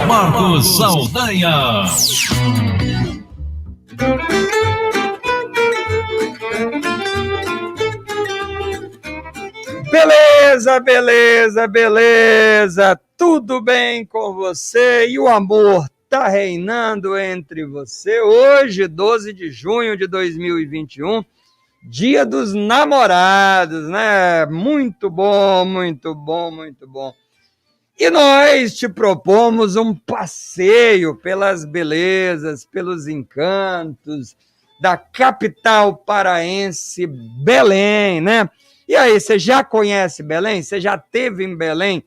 Marcos Saldanha. Beleza, beleza, beleza. Tudo bem com você? E o amor tá reinando entre você? Hoje, 12 de junho de 2021, Dia dos Namorados, né? Muito bom, muito bom, muito bom. E nós te propomos um passeio pelas belezas, pelos encantos da capital paraense, Belém, né? E aí, você já conhece Belém? Você já esteve em Belém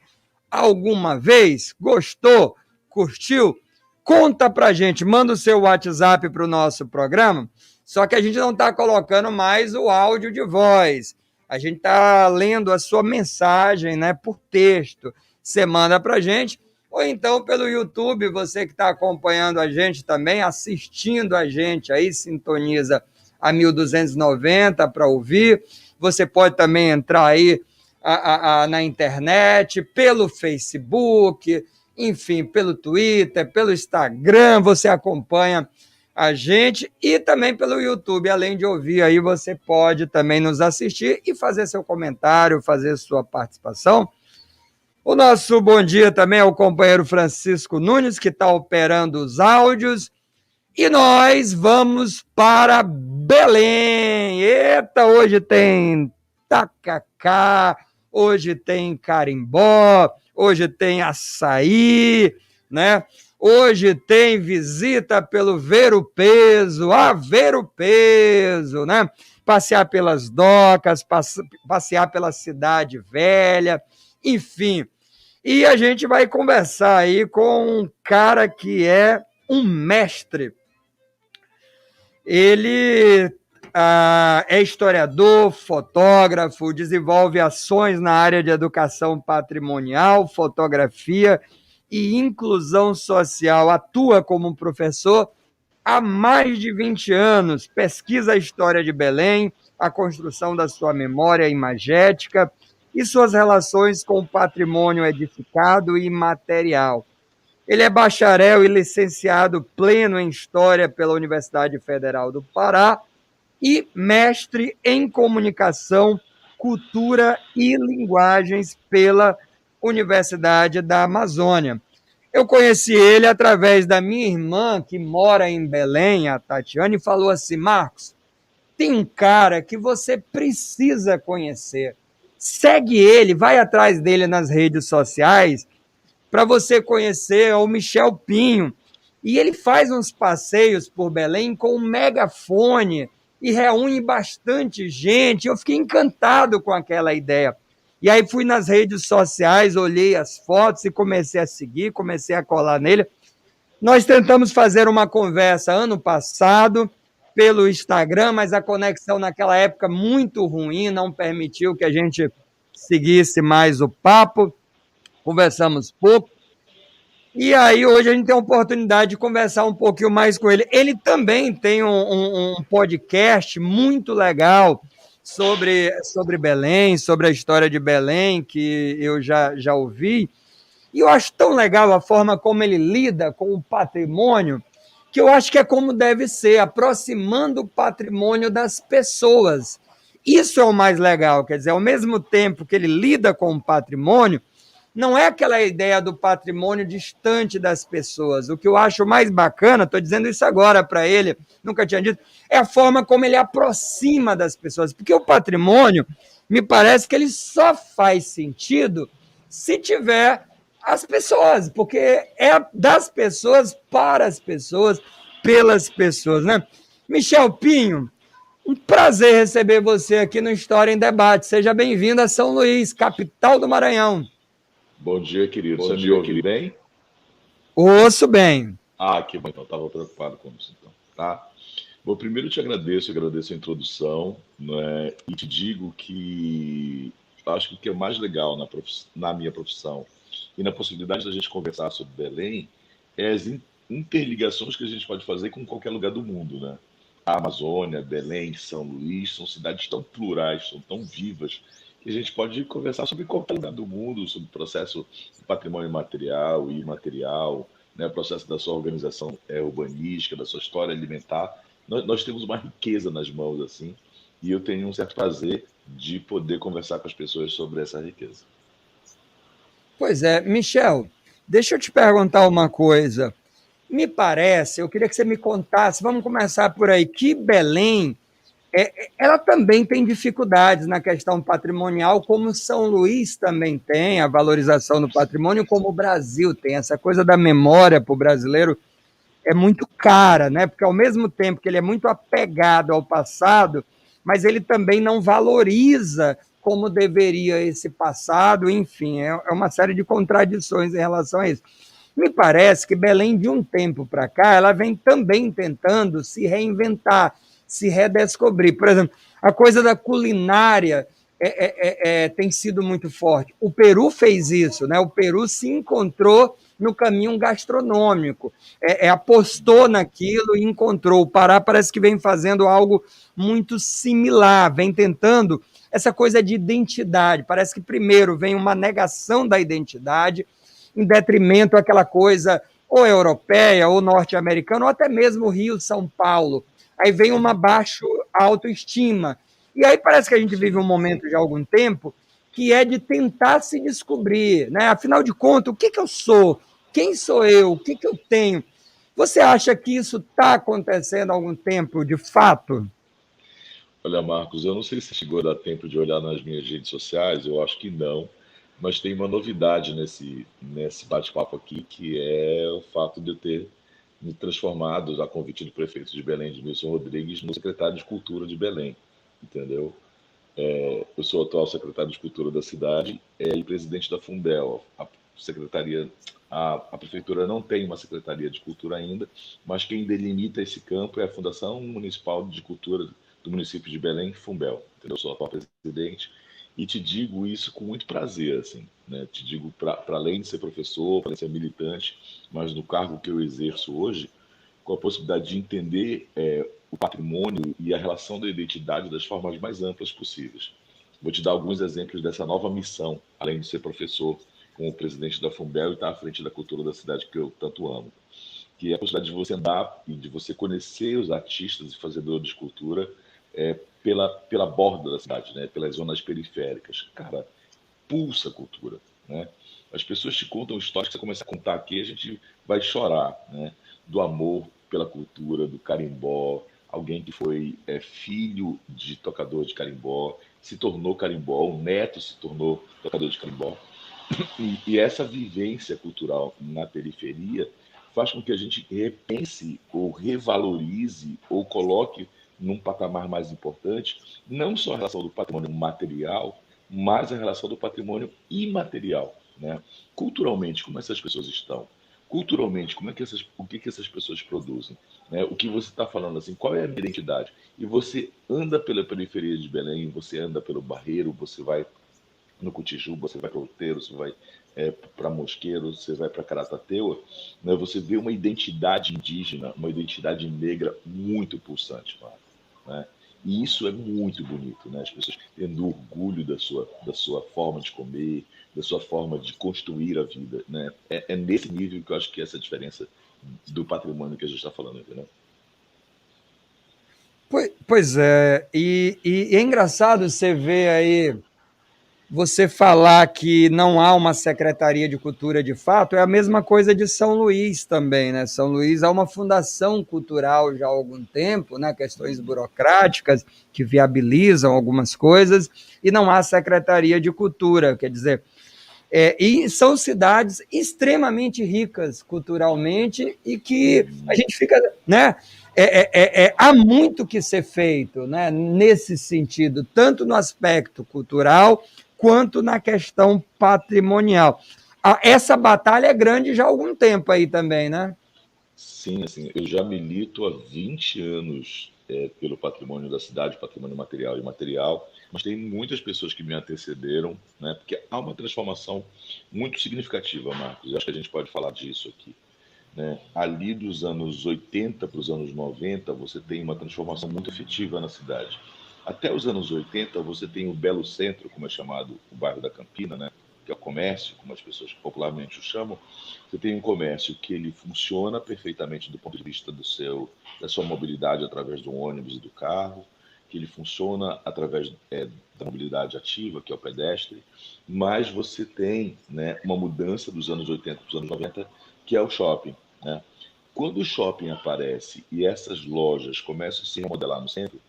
alguma vez? Gostou? Curtiu? Conta pra gente, manda o seu WhatsApp para o nosso programa, só que a gente não está colocando mais o áudio de voz. A gente está lendo a sua mensagem, né, por texto. Você manda pra gente, ou então pelo YouTube, você que está acompanhando a gente também, assistindo a gente aí, sintoniza a 1290 para ouvir. Você pode também entrar aí na internet, pelo Facebook, enfim, pelo Twitter, pelo Instagram, você acompanha a gente e também pelo YouTube. Além de ouvir aí, você pode também nos assistir e fazer seu comentário, fazer sua participação. O nosso bom dia também ao companheiro Francisco Nunes, que está operando os áudios. E nós vamos para Belém. Eita, hoje tem tacacá, hoje tem carimbó, hoje tem açaí, né? Hoje tem visita pelo Ver o Peso, Ver o Peso, né? Passear pelas docas, passear pela cidade velha, enfim. E a gente vai conversar aí com um cara que é um mestre. Ele é historiador, fotógrafo, desenvolve ações na área de educação patrimonial, fotografia e inclusão social. Atua como professor há mais de 20 anos, pesquisa a história de Belém, a construção da sua memória imagética e suas relações com o patrimônio edificado e imaterial. Ele é bacharel e licenciado pleno em História pela Universidade Federal do Pará e mestre em Comunicação, Cultura e Linguagens pela Universidade da Amazônia. Eu conheci ele através da minha irmã, que mora em Belém, a Tatiana, e falou assim: Marcos, tem um cara que você precisa conhecer. Segue ele, vai atrás dele nas redes sociais, para você conhecer o Michel Pinho. E ele faz uns passeios por Belém com um megafone e reúne bastante gente. Eu fiquei encantado com aquela ideia. E aí fui nas redes sociais, olhei as fotos e comecei a seguir, comecei a colar nele. Nós tentamos fazer uma conversa ano passado pelo Instagram, mas a conexão naquela época muito ruim, não permitiu que a gente seguisse mais o papo. Conversamos pouco, e aí hoje a gente tem a oportunidade de conversar um pouquinho mais com ele. Ele também tem um podcast muito legal sobre Belém, sobre a história de Belém, que eu já ouvi, e eu acho tão legal a forma como ele lida com o patrimônio, que eu acho que é como deve ser, aproximando o patrimônio das pessoas. Isso é o mais legal, quer dizer, ao mesmo tempo que ele lida com o patrimônio, não é aquela ideia do patrimônio distante das pessoas. O que eu acho mais bacana, estou dizendo isso agora para ele, nunca tinha dito, é a forma como ele aproxima das pessoas. Porque o patrimônio, me parece que ele só faz sentido se tiver as pessoas, porque é das pessoas para as pessoas, pelas pessoas, né? Michel Pinho, um prazer receber você aqui no História em Debate. Seja bem-vindo a São Luís, capital do Maranhão. Bom dia, querido. Você me ouve bem? Ouço bem. Que bom, então. Estava preocupado com isso, então, tá? Bom, primeiro eu te agradeço a introdução, né? E te digo que acho que o que é mais legal na minha profissão e na possibilidade da gente conversar sobre Belém é as interligações que a gente pode fazer com qualquer lugar do mundo, né? A Amazônia, Belém, São Luís, são cidades tão plurais, são tão vivas, que a gente pode conversar sobre qualquer lugar do mundo, sobre o processo do patrimônio material e imaterial, né, o processo da sua organização urbanística, da sua história alimentar. Nós temos uma riqueza nas mãos, assim, e eu tenho um certo prazer de poder conversar com as pessoas sobre essa riqueza. Pois é, Michel, deixa eu te perguntar uma coisa. Me parece, eu queria que você me contasse, vamos começar por aí, que Belém, ela também tem dificuldades na questão patrimonial, como São Luís também tem, a valorização do patrimônio, como o Brasil tem. Essa coisa da memória para o brasileiro é muito cara, né? Porque ao mesmo tempo que ele é muito apegado ao passado, mas ele também não valoriza como deveria esse passado, enfim, é uma série de contradições em relação a isso. Me parece que Belém, de um tempo para cá, ela vem também tentando se reinventar, se redescobrir. Por exemplo, a coisa da culinária tem sido muito forte. O Peru fez isso, né? O Peru se encontrou no caminho gastronômico, apostou naquilo e encontrou. O Pará parece que vem fazendo algo muito similar, vem tentando essa coisa de identidade. Parece que primeiro vem uma negação da identidade, em detrimento àquela coisa ou europeia, ou norte-americana, ou até mesmo Rio, São Paulo. Aí vem uma baixa autoestima. E aí parece que a gente vive um momento de algum tempo que é de tentar se descobrir, né? Afinal de contas, o que eu sou? Quem sou eu? O que eu tenho? Você acha que isso está acontecendo há algum tempo, de fato? Olha, Marcos, eu não sei se chegou a dar tempo de olhar nas minhas redes sociais, eu acho que não, mas tem uma novidade nesse bate-papo aqui, que é o fato de eu ter me transformado, a convite do prefeito de Belém, Edmilson Rodrigues, no secretário de Cultura de Belém, entendeu? Eu sou o atual secretário de Cultura da cidade e presidente da Fundel. A prefeitura não tem uma secretaria de cultura ainda, mas quem delimita esse campo é a Fundação Municipal de Cultura do município de Belém, Fundel. Entendeu? Eu sou o atual presidente e te digo isso com muito prazer, assim, né? Te digo para além de ser professor, para além de ser militante, mas no cargo que eu exerço hoje, com a possibilidade de entender o patrimônio e a relação da identidade das formas mais amplas possíveis. Vou te dar alguns exemplos dessa nova missão, além de ser professor, como presidente da Fumbel e estar à frente da cultura da cidade que eu tanto amo, que é a possibilidade de você andar e de você conhecer os artistas e fazedores de cultura pela borda da cidade, né? Pelas zonas periféricas. Cara, pulsa a cultura, né? As pessoas te contam histórias que você começa a contar aqui, a gente vai chorar, né? Do amor pela cultura, do carimbó, alguém que foi filho de tocador de carimbó, se tornou carimbó, o neto se tornou tocador de carimbó. E essa vivência cultural na periferia faz com que a gente repense ou revalorize ou coloque num patamar mais importante não só a relação do patrimônio material, mas a relação do patrimônio imaterial, né? Culturalmente, como essas pessoas estão? Culturalmente, o que essas pessoas produzem? Né? O que você está falando assim, qual é a minha identidade? E você anda pela periferia de Belém, você anda pelo Barreiro, você vai no Cotijuba, você vai para Outeiro, você vai para Mosqueiro, você vai para Caratateu, né? Você vê uma identidade indígena, uma identidade negra muito pulsante, né? E isso é muito bonito, né? As pessoas tendo orgulho da sua forma de comer, da sua forma de construir a vida, né? É nesse nível que eu acho que é essa diferença do patrimônio que a gente está falando, entendeu? Pois é, e é engraçado você ver aí, você falar que não há uma Secretaria de Cultura de fato, é a mesma coisa de São Luís também, né? São Luís há uma fundação cultural já há algum tempo, né? Questões burocráticas que viabilizam algumas coisas, e não há Secretaria de Cultura, quer dizer, e são cidades extremamente ricas culturalmente e que a gente fica, né? Há muito que ser feito, né? Nesse sentido, tanto no aspecto cultural quanto na questão patrimonial. Essa batalha é grande já há algum tempo aí também, né? Sim, assim, eu já milito há 20 anos pelo patrimônio da cidade, patrimônio material e imaterial, mas tem muitas pessoas que me antecederam, né? Porque há uma transformação muito significativa, Marcos, e acho que a gente pode falar disso aqui, né? Ali dos anos 80 para os anos 90, você tem uma transformação muito efetiva na cidade. Até os anos 80, você tem o Belo Centro, como é chamado o bairro da Campina, né? que é o comércio, como as pessoas popularmente o chamam, você tem um comércio que ele funciona perfeitamente do ponto de vista da sua mobilidade através do ônibus e do carro, que ele funciona através da mobilidade ativa, que é o pedestre, mas você tem, né, uma mudança dos anos 80 para os anos 90, que é o shopping, né? Quando o shopping aparece e essas lojas começam a se remodelar no centro,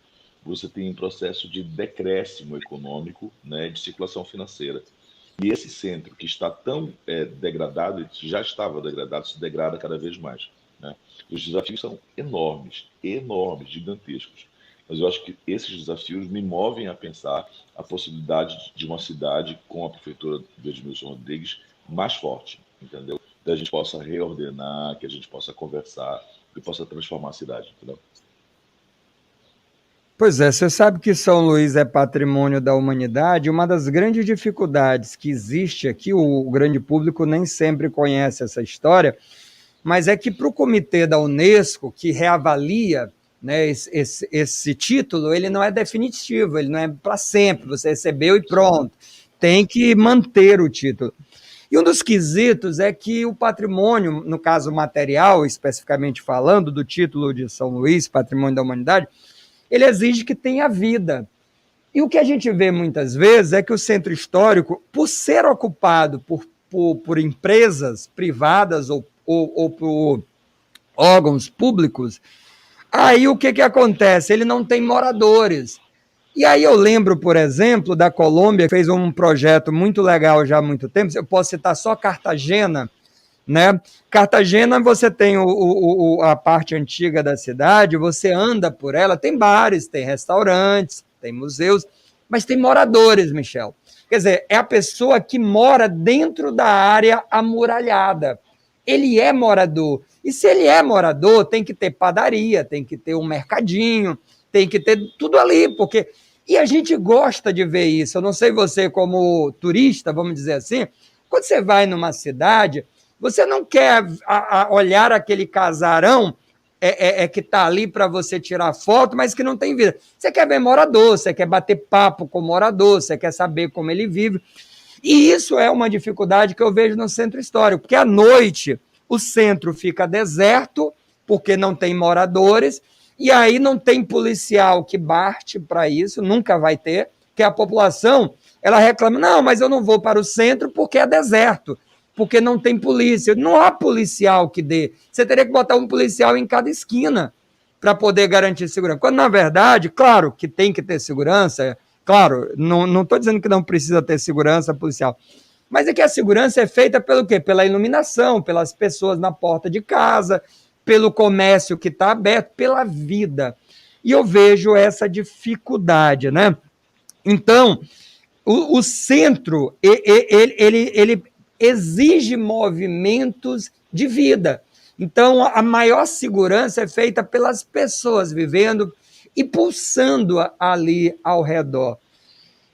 você tem um processo de decréscimo econômico, né, de circulação financeira. E esse centro que está tão degradado, ele já estava degradado, se degrada cada vez mais, né? Os desafios são enormes, enormes, gigantescos. Mas eu acho que esses desafios me movem a pensar a possibilidade de uma cidade com a prefeitura de Edmilson Rodrigues mais forte, entendeu? Que a gente possa reordenar, que a gente possa conversar, que possa transformar a cidade, entendeu? Pois é, você sabe que São Luís é patrimônio da humanidade. Uma das grandes dificuldades que existe aqui, o grande público nem sempre conhece essa história, mas é que para o comitê da Unesco, que reavalia, né, esse título, ele não é definitivo, ele não é para sempre, você recebeu e pronto. Tem que manter o título. E um dos quesitos é que o patrimônio, no caso material, especificamente falando, do título de São Luís, Patrimônio da Humanidade, ele exige que tenha vida. E o que a gente vê muitas vezes é que o centro histórico, por ser ocupado por empresas privadas ou por órgãos públicos, aí o que acontece? Ele não tem moradores. E aí eu lembro, por exemplo, da Colômbia, que fez um projeto muito legal já há muito tempo, eu posso citar só Cartagena, né? Cartagena, você tem a parte antiga da cidade, você anda por ela, tem bares, tem restaurantes, tem museus, mas tem moradores, Michel. Quer dizer, é a pessoa que mora dentro da área amuralhada. Ele é morador. E se ele é morador, tem que ter padaria, tem que ter um mercadinho, tem que ter tudo ali, porque... E a gente gosta de ver isso. Eu não sei você, como turista, vamos dizer assim, quando você vai numa cidade, você não quer olhar aquele casarão que está ali para você tirar foto, mas que não tem vida. Você quer ver morador, você quer bater papo com o morador, você quer saber como ele vive. E isso é uma dificuldade que eu vejo no centro histórico, porque à noite o centro fica deserto, porque não tem moradores, e aí não tem policial que bate para isso, nunca vai ter, que a população ela reclama, não, mas eu não vou para o centro porque é deserto, porque não tem polícia. Não há policial que dê. Você teria que botar um policial em cada esquina para poder garantir segurança. Quando, na verdade, claro que tem que ter segurança, claro, não estou dizendo que não precisa ter segurança policial, mas é que a segurança é feita pelo quê? Pela iluminação, pelas pessoas na porta de casa, pelo comércio que está aberto, pela vida. E eu vejo essa dificuldade, né? Então, o centro, ele exige movimentos de vida. Então, a maior segurança é feita pelas pessoas vivendo e pulsando ali ao redor.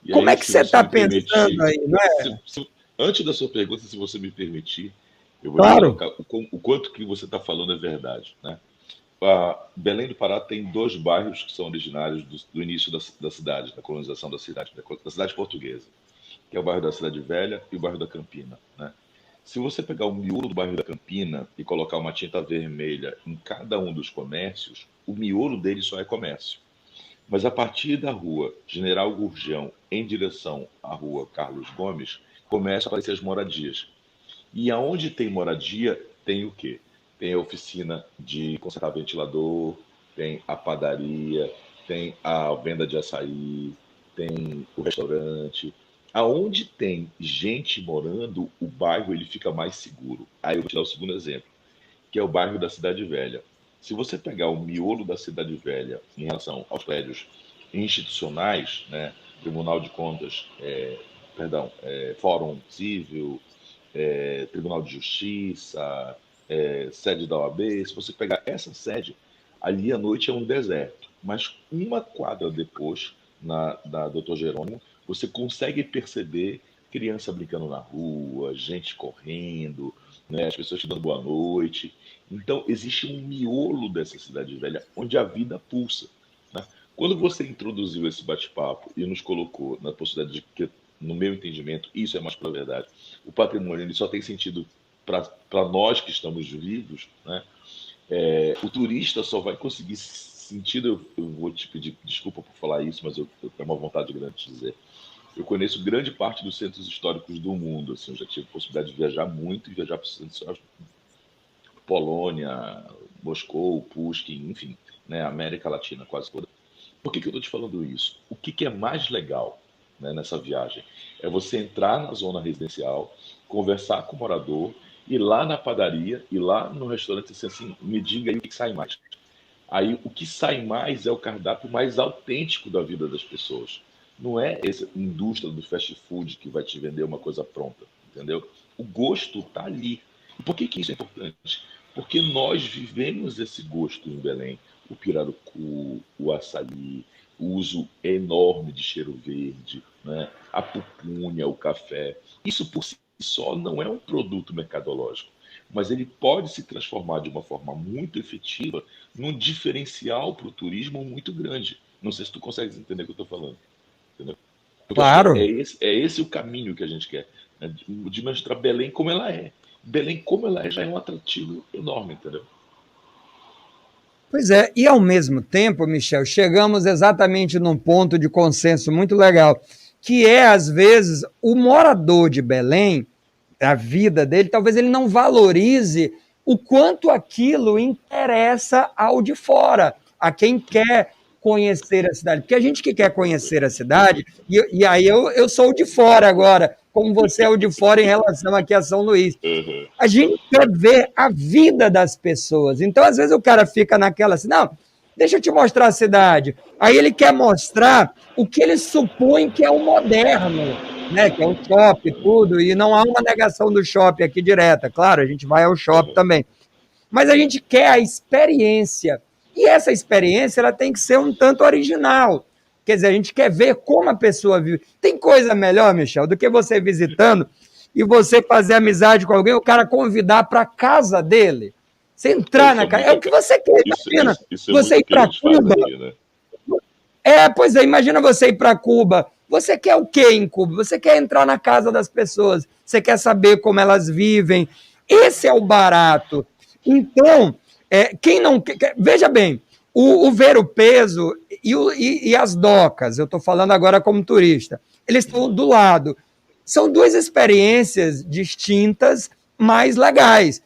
E Como é aí, que se você você está me pensando permitir, aí, não é? antes da sua pergunta, se você me permitir, eu vou lhe Claro. colocar o quanto que você está falando é verdade, né? Belém do Pará tem dois bairros que são originários do início da cidade, da colonização da cidade portuguesa, que é o bairro da Cidade Velha e o bairro da Campina, né? Se você pegar o miolo do bairro da Campina e colocar uma tinta vermelha em cada um dos comércios, o miolo dele só é comércio. Mas a partir da rua General Gurgão em direção à rua Carlos Gomes, começam a aparecer as moradias. E aonde tem moradia, tem o quê? Tem a oficina de consertar ventilador, tem a padaria, tem a venda de açaí, tem o restaurante. Aonde tem gente morando, o bairro ele fica mais seguro. Aí eu vou te dar o segundo exemplo, que é o bairro da Cidade Velha. Se você pegar o miolo da Cidade Velha em relação aos prédios institucionais, né, Tribunal de Contas, Fórum Civil, Tribunal de Justiça, sede da OAB, se você pegar essa sede, ali à noite é um deserto. Mas uma quadra depois, da Doutor Jerônimo, você consegue perceber criança brincando na rua, gente correndo, né, as pessoas te dando boa noite. Então, existe um miolo dessa cidade velha onde a vida pulsa, né? Quando você introduziu esse bate-papo e nos colocou na possibilidade de no meu entendimento, isso é mais pela verdade. O patrimônio ele só tem sentido para nós que estamos vivos, né? O turista só vai conseguir sentido. Eu vou te pedir desculpa por falar isso, mas eu tenho uma vontade grande de dizer. Eu conheço grande parte dos centros históricos do mundo. Assim, eu já tive a possibilidade de viajar muito e viajar para os centros históricos, Polônia, Moscou, Pushkin, enfim, né, América Latina quase toda. Por que eu estou te falando isso? O que é mais legal, né, nessa viagem? É você entrar na zona residencial, conversar com o morador, ir lá na padaria, ir lá no restaurante e dizer assim, me diga aí o que sai mais. Aí o que sai mais é o cardápio mais autêntico da vida das pessoas. Não é essa indústria do fast food que vai te vender uma coisa pronta, entendeu? O gosto está ali. E por que isso é importante? Porque nós vivemos esse gosto em Belém. O pirarucu, o açaí, o uso enorme de cheiro verde, né? A pupunha, o café. Isso por si só não é um produto mercadológico, mas ele pode se transformar de uma forma muito efetiva num diferencial para o turismo muito grande. Não sei se tu consegues entender o que eu estou falando. Entendeu? Porque eu acho que Claro. é esse o caminho que a gente quer, né? De mostrar Belém como ela é. Belém como ela é já é um atrativo enorme, entendeu? Pois é, e ao mesmo tempo, Michel, chegamos exatamente num ponto de consenso muito legal, que é, às vezes, o morador de Belém, a vida dele, talvez ele não valorize o quanto aquilo interessa ao de fora, a quem quer conhecer a cidade. Porque a gente que quer conhecer a cidade, e aí eu sou o de fora agora, como você é o de fora em relação aqui a São Luís. Uhum. A gente quer ver a vida das pessoas. Então, às vezes, o cara fica naquela assim, não, deixa eu te mostrar a cidade. Aí ele quer mostrar o que ele supõe que é o moderno, né? Que é o shopping, tudo, e não há uma negação do shopping aqui direta. Claro, a gente vai ao shopping Uhum. também. Mas a gente quer a experiência. E essa experiência ela tem que ser um tanto original. Quer dizer, a gente quer ver como a pessoa vive. Tem coisa melhor, Michel, do que você visitando e você fazer amizade com alguém, o cara convidar para casa dele. Você entrar Isso na é casa. muito, É o que você quer. Imagina isso é você muito ir o que a para gente faz Cuba. aqui, né? Pois é, imagina você ir para Cuba. Você quer o quê em Cuba? Você quer entrar na casa das pessoas. Você quer saber como elas vivem. Esse é o barato. Então, quem não quer. Veja bem, o ver o peso e as docas, eu estou falando agora como turista, eles estão do lado. São duas experiências distintas, mas legais.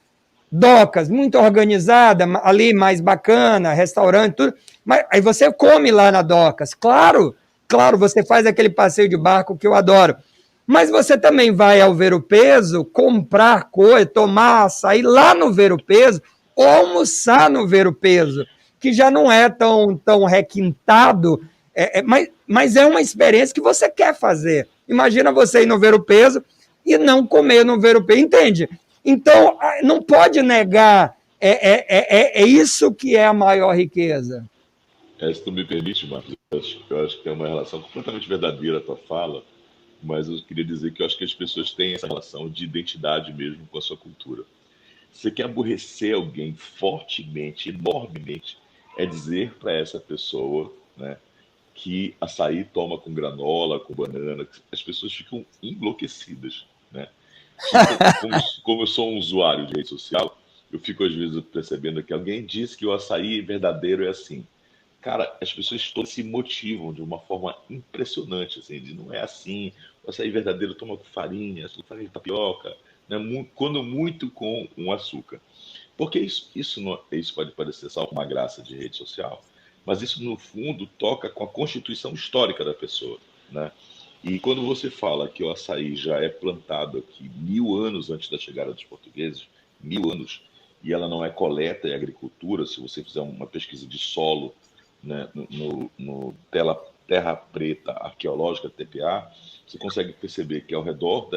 Docas, muito organizada, ali mais bacana, restaurante, tudo. Mas aí você come lá na Docas. Claro, claro, você faz aquele passeio de barco que eu adoro. Mas você também vai ao Ver o Peso comprar coisa, tomar açaí lá no Ver o Peso ou almoçar no Ver o Peso, que já não é tão requintado, mas é uma experiência que você quer fazer. Imagina você ir no Ver o Peso e não comer no Ver o Peso, entende? Então, não pode negar, é isso que é a maior riqueza. Se tu me permite, Marcos, eu acho que é uma relação completamente verdadeira a tua fala, mas eu queria dizer que eu acho que as pessoas têm essa relação de identidade mesmo com a sua cultura. Você quer aborrecer alguém fortemente, enormemente, é dizer para essa pessoa, né, que açaí toma com granola, com banana, as pessoas ficam enlouquecidas, né? Só que como eu sou um usuário de rede social, eu fico às vezes percebendo que alguém diz que o açaí verdadeiro é assim. Cara, as pessoas todas se motivam de uma forma impressionante, assim, de não é assim, o açaí verdadeiro toma com farinha de tapioca, né, quando muito com um açúcar. Porque isso pode parecer só uma graça de rede social, mas isso no fundo toca com a constituição histórica da pessoa, né? E quando você fala que o açaí já é plantado aqui 1000 anos antes da chegada dos portugueses, 1000 anos, e ela não é coleta e agricultura, se você fizer uma pesquisa de solo, né, no Terra Preta Arqueológica, TPA, você consegue perceber que ao redor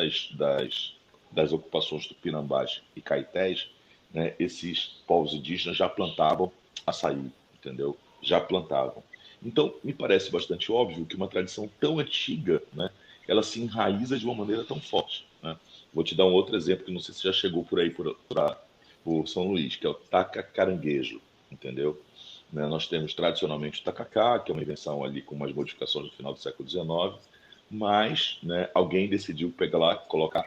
das ocupações tupinambás e caetés, né, esses povos indígenas já plantavam açaí, entendeu? Já plantavam. Então, me parece bastante óbvio que uma tradição tão antiga, né, ela se enraiza de uma maneira tão forte, né? Vou te dar um outro exemplo que não sei se já chegou por aí por São Luís, que é o taca caranguejo, entendeu? Né, nós temos tradicionalmente o tacacá, que é uma invenção ali com umas modificações no final do século XIX, mas, né, alguém decidiu pegar lá, colocar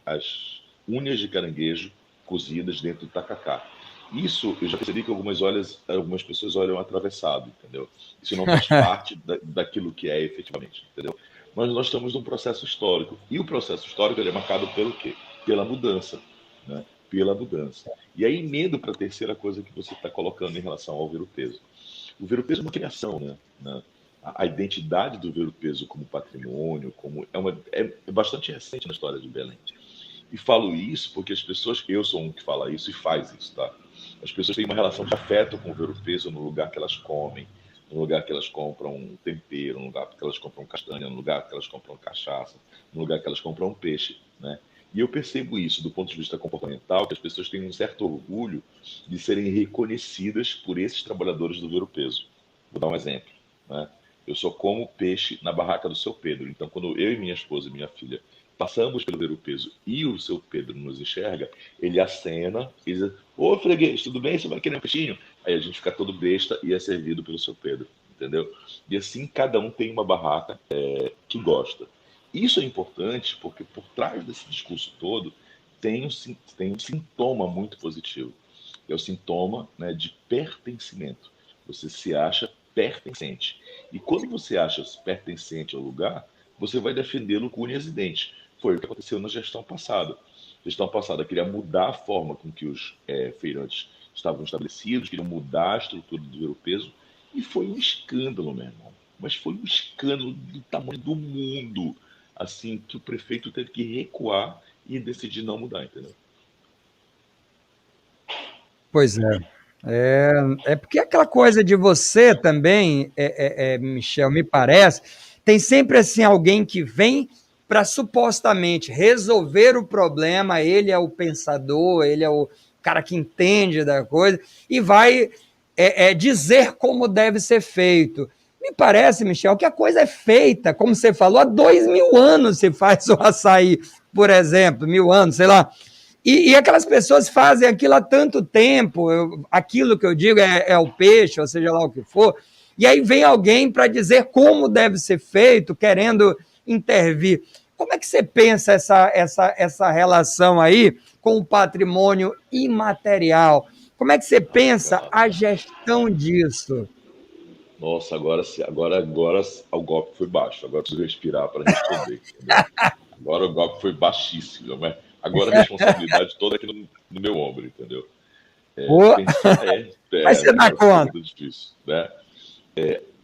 as unhas de caranguejo cozidas dentro do tacacá. Isso eu já percebi que algumas pessoas olham atravessado, entendeu? Isso não faz parte daquilo que é efetivamente, entendeu? Mas nós estamos num processo histórico. E o processo histórico ele é marcado pelo quê? Pela mudança. Né? Pela mudança. E aí, emendo para a terceira coisa que você está colocando em relação ao ver-o-peso. O ver-o-peso é uma criação, né? A identidade do ver-o-peso como patrimônio, é bastante recente na história de Belém. E falo isso porque as pessoas, eu sou um que fala isso e faz isso, tá? As pessoas têm uma relação de afeto com o ver-o-peso no lugar que elas comem, no lugar que elas compram um tempero, no lugar que elas compram castanha, no lugar que elas compram cachaça, no lugar que elas compram peixe, né? E eu percebo isso do ponto de vista comportamental, que as pessoas têm um certo orgulho de serem reconhecidas por esses trabalhadores do ver-o-peso. Vou dar um exemplo, né? Eu só como peixe na barraca do seu Pedro. Então, quando eu e minha esposa e minha filha passamos pelo ver-o-peso e o seu Pedro nos enxerga, ele acena e diz: ô freguês, tudo bem? Você vai querer um peixinho? Aí a gente fica todo besta e é servido pelo seu Pedro, entendeu? E assim cada um tem uma barraca que gosta. Isso é importante porque por trás desse discurso todo tem um sintoma muito positivo. É o sintoma, né, de pertencimento. Você se acha pertencente. E quando você acha-se pertencente ao lugar, você vai defendê-lo com unhas e dentes. Foi o que aconteceu na gestão passada. A gestão passada queria mudar a forma com que os feirantes estavam estabelecidos, queriam mudar a estrutura do ver-o-peso, e foi um escândalo, meu irmão. Mas foi um escândalo do tamanho do mundo, assim, que o prefeito teve que recuar e decidir não mudar, entendeu? Pois é. É porque aquela coisa de você também, Michel, me parece, tem sempre assim alguém que vem para supostamente resolver o problema, ele é o pensador, ele é o cara que entende da coisa, e vai dizer como deve ser feito. Me parece, Michel, que a coisa é feita, como você falou, há 2000 anos se faz o açaí, por exemplo, 1000 anos, sei lá. E aquelas pessoas fazem aquilo há tanto tempo, aquilo que eu digo é o peixe, ou seja lá o que for, e aí vem alguém para dizer como deve ser feito, querendo intervir. Como é que você pensa essa relação aí com o patrimônio imaterial? Como é que você pensa a gestão disso? Nossa, agora o golpe foi baixo. Agora eu preciso respirar para responder, entendeu? Agora o golpe foi baixíssimo, mas agora a responsabilidade toda aqui no meu ombro, entendeu? Pô, Pensar mas você dá agora foi uma conta. pergunta difícil, né?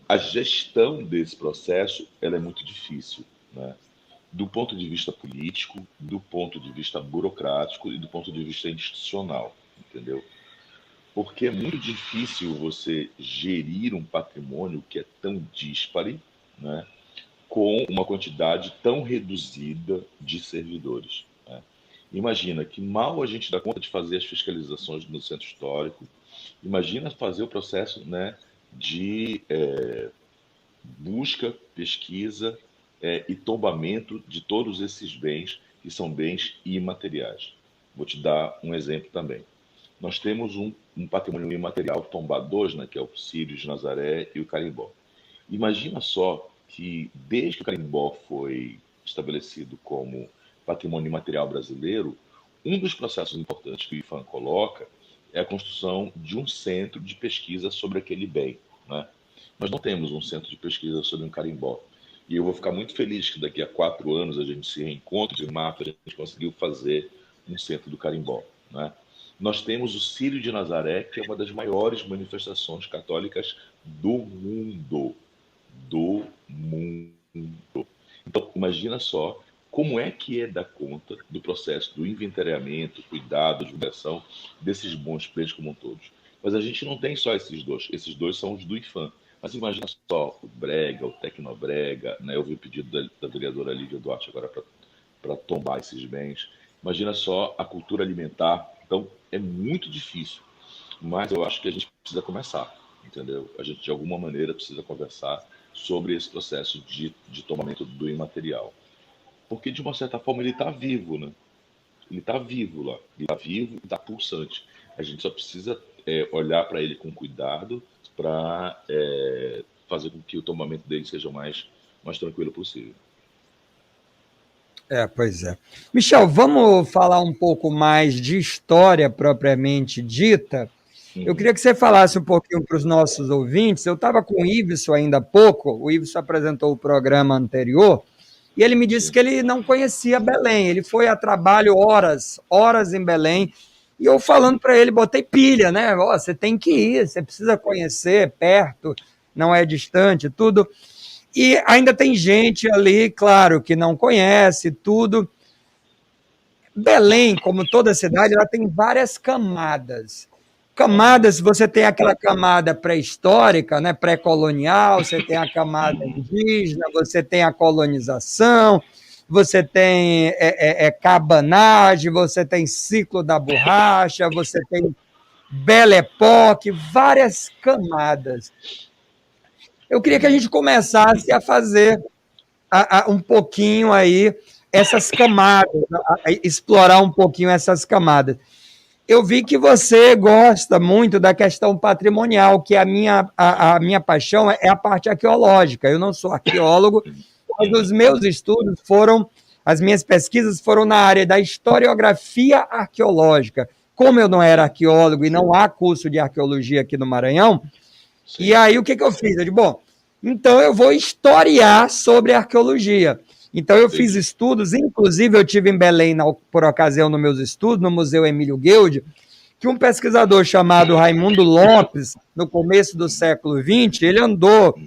A gestão desse processo ela é muito difícil, né? Do ponto de vista político, do ponto de vista burocrático e do ponto de vista institucional, entendeu? Porque é muito difícil você gerir um patrimônio que é tão díspare, né, com uma quantidade tão reduzida de servidores. Né? Imagina que mal a gente dá conta de fazer as fiscalizações no centro histórico, imagina fazer o processo, né, de busca, pesquisa e tombamento de todos esses bens que são bens imateriais. Vou te dar um exemplo também. Nós temos um patrimônio imaterial tombador, né, que é o Círio de Nazaré e o carimbó. Imagina só que, desde que o carimbó foi estabelecido como patrimônio imaterial brasileiro, um dos processos importantes que o IFAM coloca é a construção de um centro de pesquisa sobre aquele bem. Né? Nós não temos um centro de pesquisa sobre um carimbó. E eu vou ficar muito feliz que daqui a 4 anos a gente se reencontre de mapa, a gente conseguiu fazer um centro do carimbó. Né? Nós temos o Círio de Nazaré, que é uma das maiores manifestações católicas do mundo. Do mundo. Então, imagina só como é que é dar conta do processo do inventariamento, cuidado, divulgação desses bons peixes como um todos. Mas a gente não tem só esses dois são os do IFAM. Mas imagina só o Brega, o Tecnobrega, né? Eu vi o pedido da vereadora Lívia Duarte agora para tombar esses bens. Imagina só a cultura alimentar. Então, é muito difícil, mas eu acho que a gente precisa começar, entendeu? A gente, de alguma maneira, precisa conversar sobre esse processo de tomamento do imaterial. Porque, de uma certa forma, ele está vivo, né? Ele está vivo lá. Ele está vivo e está pulsante. A gente só precisa olhar para ele com cuidado para fazer com que o tomamento dele seja o mais mais tranquilo possível. Pois é. Michel, vamos falar um pouco mais de história propriamente dita. Eu queria que você falasse um pouquinho para os nossos ouvintes. Eu estava com o Iveson ainda há pouco, o Iveson apresentou o programa anterior, e ele me disse Sim. que ele não conhecia Belém. Ele foi a trabalho horas em Belém, e eu falando para ele, botei pilha, né? Ó, você tem que ir, você precisa conhecer, é perto, não é distante, tudo. E ainda tem gente ali, claro, que não conhece tudo. Belém, como toda cidade, ela tem várias camadas. Camadas, você tem aquela camada pré-histórica, né, pré-colonial, você tem a camada indígena, você tem a colonização, você tem cabanagem, você tem ciclo da borracha, você tem Belle Époque, várias camadas. Eu queria que a gente começasse a fazer um pouquinho aí essas camadas, explorar um pouquinho essas camadas. Eu vi que você gosta muito da questão patrimonial, que a minha paixão é a parte arqueológica. Eu não sou arqueólogo, mas os meus estudos foram, as minhas pesquisas foram na área da historiografia arqueológica. Como eu não era arqueólogo e não há curso de arqueologia aqui no Maranhão, e aí o que eu fiz? Eu disse, bom, então eu vou historiar sobre arqueologia. Então eu fiz estudos, inclusive eu tive em Belém, por ocasião dos meus estudos, no Museu Emílio Guild, que um pesquisador chamado Raimundo Lopes, no começo do século XX, ele andou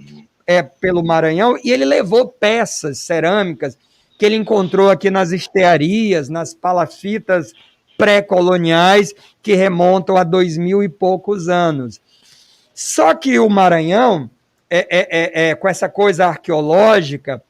pelo Maranhão e ele levou peças cerâmicas que ele encontrou aqui nas estearias, nas palafitas pré-coloniais, que remontam a 2000 e poucos anos. Só que o Maranhão, com essa coisa arqueológica,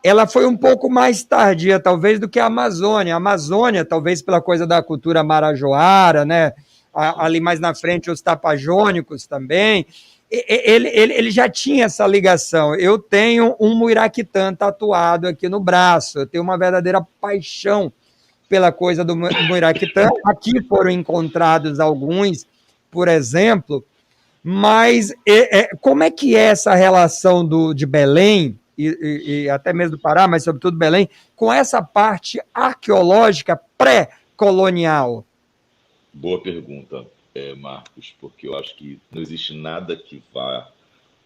ela foi um pouco mais tardia, talvez, do que a Amazônia. A Amazônia, talvez pela coisa da cultura marajoara, né? Ali mais na frente, os tapajônicos também. Ele já tinha essa ligação. Eu tenho um muiraquitã tatuado aqui no braço. Eu tenho uma verdadeira paixão pela coisa do muiraquitã. Aqui foram encontrados alguns, por exemplo. Mas como é que é essa relação de Belém, e até mesmo do Pará, mas sobretudo Belém, com essa parte arqueológica pré-colonial? Boa pergunta, Marcos, porque eu acho que não existe nada que vá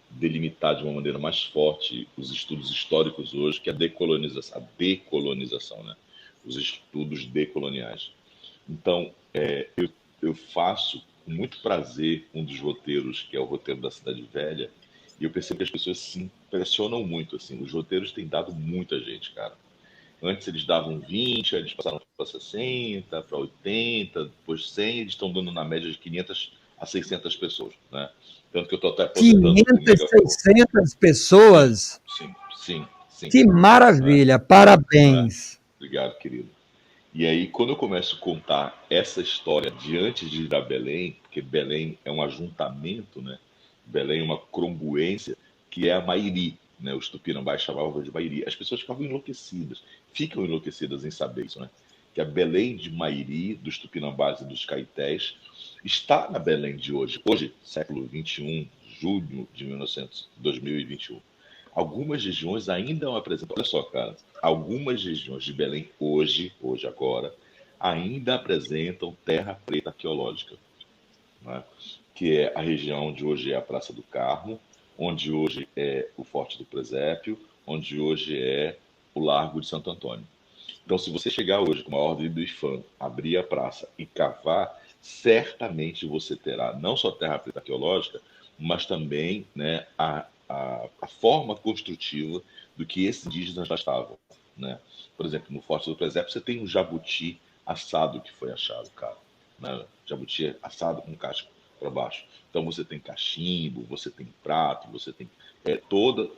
delimitar de uma maneira mais forte os estudos históricos hoje que a decolonização, né? Os estudos decoloniais. Então, eu faço com muito prazer um dos roteiros, que é o roteiro da Cidade Velha, e eu percebo que as pessoas se impressionam muito. Assim, os roteiros têm dado muita gente, cara. Antes eles davam 20, aí eles passaram para 60, para 80, depois 100, eles estão dando na média de 500 a 600 pessoas, né? Tanto que eu estou até aposentando. 500, 600 pessoas? Sim. Que maravilha, Né? parabéns. Obrigado, querido. E aí, quando eu começo a contar essa história de antes de ir a Belém, porque Belém é um ajuntamento, né? Belém é uma congruência, que é a Mairi, né? Os tupinambás chamavam de Mairi. As pessoas ficam enlouquecidas em saber isso, né? Que a Belém de Mairi, dos tupinambás e dos caetés, está na Belém de hoje, século XXI, junho de 2021. Algumas regiões ainda não apresentam. Olha só, cara. Algumas regiões de Belém, agora, ainda apresentam terra preta arqueológica, né? Que é a região onde hoje é a Praça do Carmo, onde hoje é o Forte do Presépio, onde hoje é o Largo de Santo Antônio. Então, se você chegar hoje com uma ordem do IFAM, abrir a praça e cavar, certamente você terá não só terra preta arqueológica, mas também, né, a forma construtiva do que esses indígenas já estavam, né? Por exemplo, no Forte do Presépio você tem um jabuti assado que foi achado, cara, né? Jabuti assado com casco para baixo. Então você tem cachimbo, você tem prato, você tem toda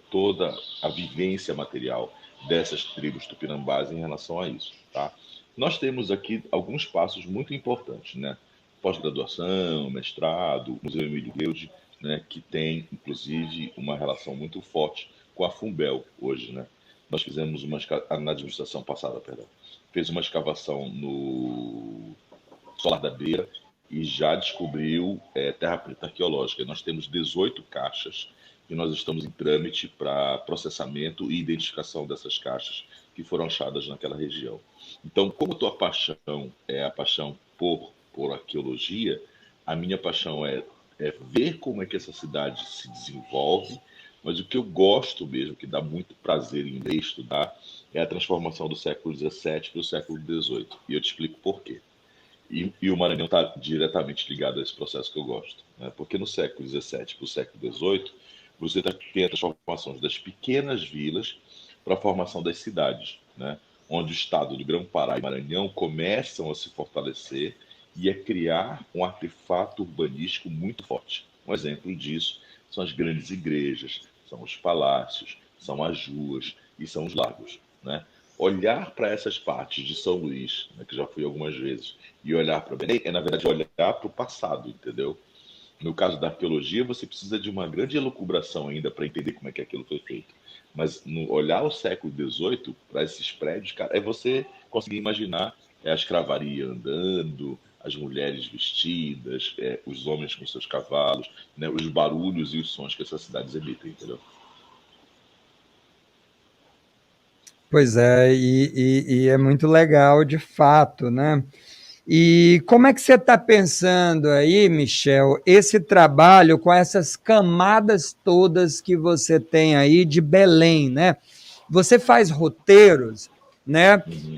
a vivência material dessas tribos tupinambás em relação a isso, tá? Nós temos aqui alguns passos muito importantes, né? Pós-graduação, mestrado, Museu Emílio Guild, né, que tem, inclusive, uma relação muito forte com a Fumbel hoje, né? Nós fizemos na administração passada, fez uma escavação no Solar da Beira e já descobriu terra preta arqueológica. Nós temos 18 caixas e nós estamos em trâmite para processamento e identificação dessas caixas que foram achadas naquela região. Então, como a tua paixão é a paixão por arqueologia, a minha paixão é ver como é que essa cidade se desenvolve, mas o que eu gosto mesmo, que dá muito prazer em ler e estudar, é a transformação do século XVII para o século XVIII. E eu te explico por quê. E o Maranhão está diretamente ligado a esse processo que eu gosto, né? Porque no século XVII para o século XVIII, você tem a transformação das pequenas vilas para a formação das cidades, né? Onde o estado do Grão-Pará e Maranhão começam a se fortalecer e a criar um artefato urbanístico muito forte. Um exemplo disso são as grandes igrejas, são os palácios, são as ruas e são os lagos, né? Olhar para essas partes de São Luís, né, que já fui algumas vezes, e olhar para Belém é, na verdade, olhar para o passado, entendeu? No caso da arqueologia, você precisa de uma grande elucubração ainda para entender como é que aquilo foi feito. Mas no olhar o século XVIII para esses prédios, cara, é você conseguir imaginar a escravaria andando, as mulheres vestidas, os homens com seus cavalos, né, os barulhos e os sons que essas cidades emitem, entendeu? Pois é, e é muito legal de fato, né? E como é que você está pensando aí, Michel, esse trabalho com essas camadas todas que você tem aí de Belém, né? Você faz roteiros, né? Uhum.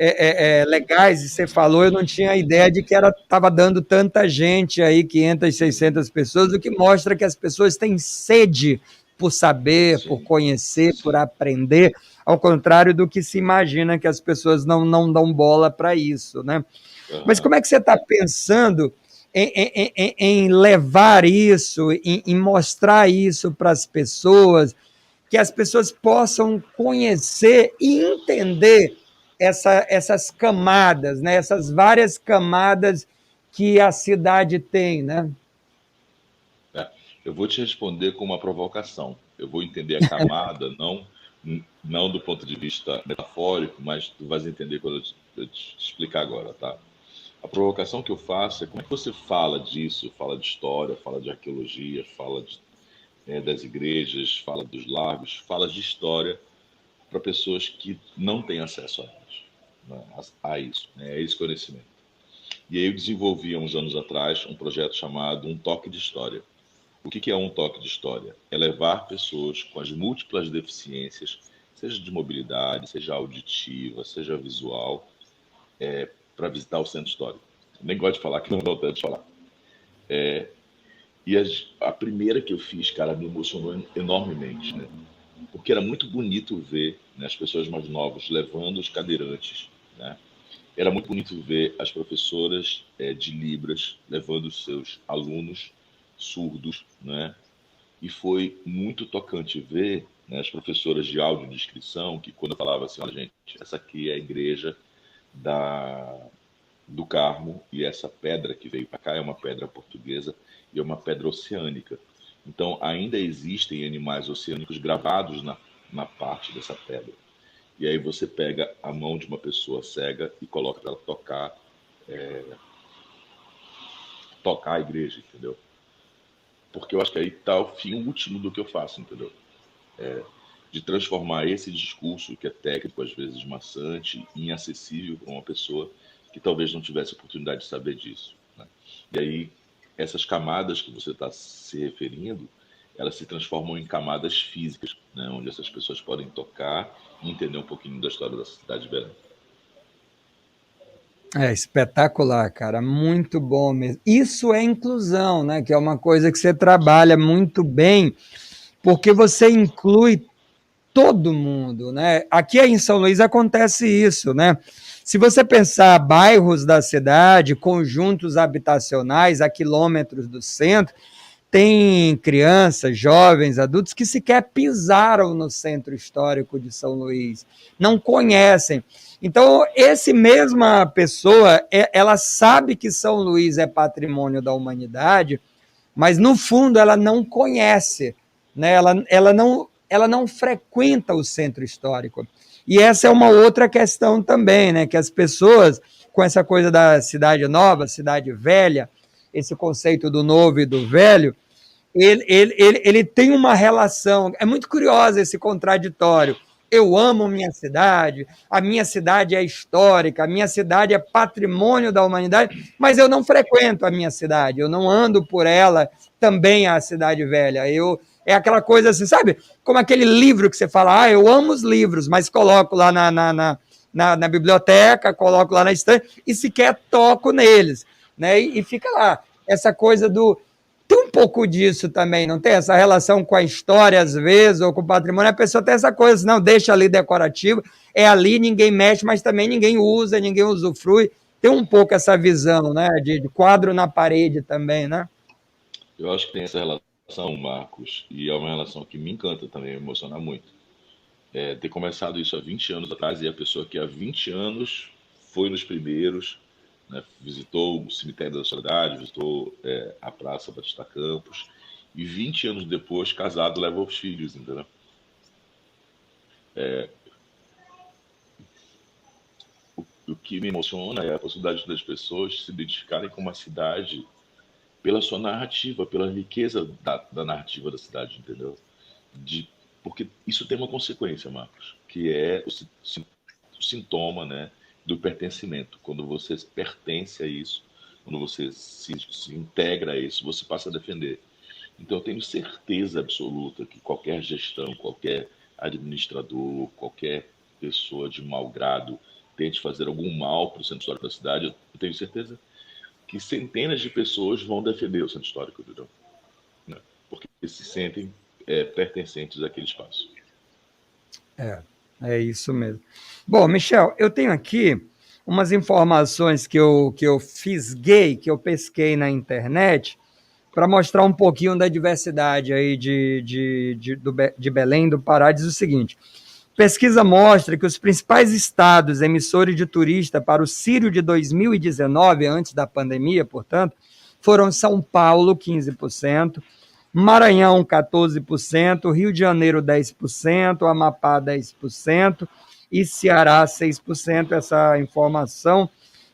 Legais, e você falou, eu não tinha ideia de que estava dando tanta gente aí, 500, 600 pessoas, o que mostra que as pessoas têm sede por saber, por Sim, conhecer, por sim. aprender, ao contrário do que se imagina que as pessoas não dão bola para isso, né? Mas Uhum. como é que você está pensando em levar isso, em mostrar isso para as pessoas, que as pessoas possam conhecer e entender essas camadas, né? Essas várias camadas que a cidade tem, né? É, eu vou te responder com uma provocação. Eu vou entender a camada, não do ponto de vista metafórico, mas tu vais entender quando eu te explicar agora, tá? A provocação que eu faço é como é que você fala disso, fala de história, fala de arqueologia, das igrejas, fala dos lagos, fala de história para pessoas que não têm acesso a elas, né, a isso, né, a esse conhecimento. E aí eu desenvolvi há uns anos atrás um projeto chamado Um Toque de História. O que é um toque de história? É levar pessoas com as múltiplas deficiências, seja de mobilidade, seja auditiva, seja visual, para visitar o centro histórico. Nem gosto de falar que não dá vontade de falar. E a primeira que eu fiz, cara, me emocionou enormemente, né? Porque era muito bonito ver, né, as pessoas mais novas levando os cadeirantes, né? Era muito bonito ver as professoras de Libras levando os seus alunos surdos, né? E foi muito tocante ver, né, as professoras de audiodescrição, que quando eu falava assim, olha gente, essa aqui é a igreja da, do Carmo, e essa pedra que veio para cá é uma pedra portuguesa e é uma pedra oceânica. Então ainda existem animais oceânicos gravados na parte dessa pedra. E aí você pega a mão de uma pessoa cega e coloca para ela tocar a igreja, entendeu? Porque eu acho que aí está o fim último do que eu faço, entendeu? De transformar esse discurso, que é técnico, às vezes maçante, em acessível para uma pessoa que talvez não tivesse oportunidade de saber disso, né? E aí, essas camadas que você está se referindo, elas se transformam em camadas físicas, né? Onde essas pessoas podem tocar e entender um pouquinho da história da cidade de Belém. É espetacular, cara, muito bom mesmo. Isso é inclusão, né? Que é uma coisa que você trabalha muito bem, porque você inclui todo mundo, né? Aqui em São Luís acontece isso, né? Se você pensar bairros da cidade, conjuntos habitacionais a quilômetros do centro, tem crianças, jovens, adultos que sequer pisaram no centro histórico de São Luís, não conhecem. Então, esse mesma pessoa, ela sabe que São Luís é patrimônio da humanidade, mas no fundo ela não conhece, né? Ela não frequenta o centro histórico. E essa é uma outra questão também, né? Que as pessoas, com essa coisa da cidade nova, cidade velha, esse conceito do novo e do velho, ele tem uma relação. É muito curioso esse contraditório. Eu amo a minha cidade é histórica, a minha cidade é patrimônio da humanidade, mas eu não frequento a minha cidade, eu não ando por ela, também a cidade velha. É aquela coisa assim, sabe? Como aquele livro que você fala, eu amo os livros, mas coloco lá na biblioteca, coloco lá na estante e sequer toco neles, né? E fica lá. Essa coisa do. Tem um pouco disso também, não tem? Essa relação com a história, às vezes, ou com o patrimônio, a pessoa tem essa coisa, não, deixa ali decorativo, é ali, ninguém mexe, mas também ninguém usa, ninguém usufrui. Tem um pouco essa visão, né? De quadro na parede também, né? Eu acho que tem essa relação, Marcos, e é uma relação que me encanta também, me emociona muito. Ter começado isso há 20 anos atrás e a pessoa que há 20 anos foi nos primeiros, né, visitou o cemitério da cidade, visitou a Praça Batista Campos, e 20 anos depois, casado, levou os filhos, entendeu? O que me emociona é a possibilidade das pessoas se identificarem com uma cidade pela sua narrativa, pela riqueza da narrativa da cidade, entendeu? De, porque isso tem uma consequência, Marcos, que é o sintoma, né, do pertencimento. Quando você pertence a isso, quando você se integra a isso, você passa a defender. Então, eu tenho certeza absoluta que qualquer gestão, qualquer administrador, qualquer pessoa de mau grado tente fazer algum mal para o centro histórico da cidade, eu tenho certeza que centenas de pessoas vão defender o centro histórico, entendeu? Né? Porque se sentem pertencentes àquele espaço. É isso mesmo. Bom, Michel, eu tenho aqui umas informações que eu fisguei, que eu pesquei na internet, para mostrar um pouquinho da diversidade aí de Belém do Pará. Diz o seguinte: pesquisa mostra que os principais estados emissores de turista para o Círio de 2019, antes da pandemia, portanto, foram São Paulo, 15%, Maranhão, 14%, Rio de Janeiro, 10%, Amapá, 10% e Ceará, 6%. Essa informação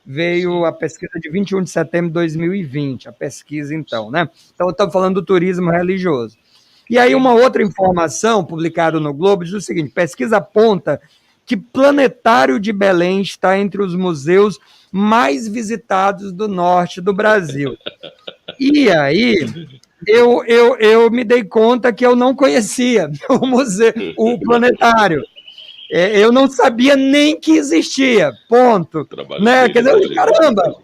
veio Sim. a pesquisa de 21 de setembro de 2020, a pesquisa então, né? Então, estamos falando do turismo religioso. E aí, uma Sim. outra informação publicada no Globo diz o seguinte: pesquisa aponta que Planetário de Belém está entre os museus mais visitados do norte do Brasil. E aí, eu me dei conta que eu não conhecia o museu, o planetário. Eu não sabia nem que existia, ponto. Trabalho Né? Quer dizer, pesado, hein, caramba, Marcos?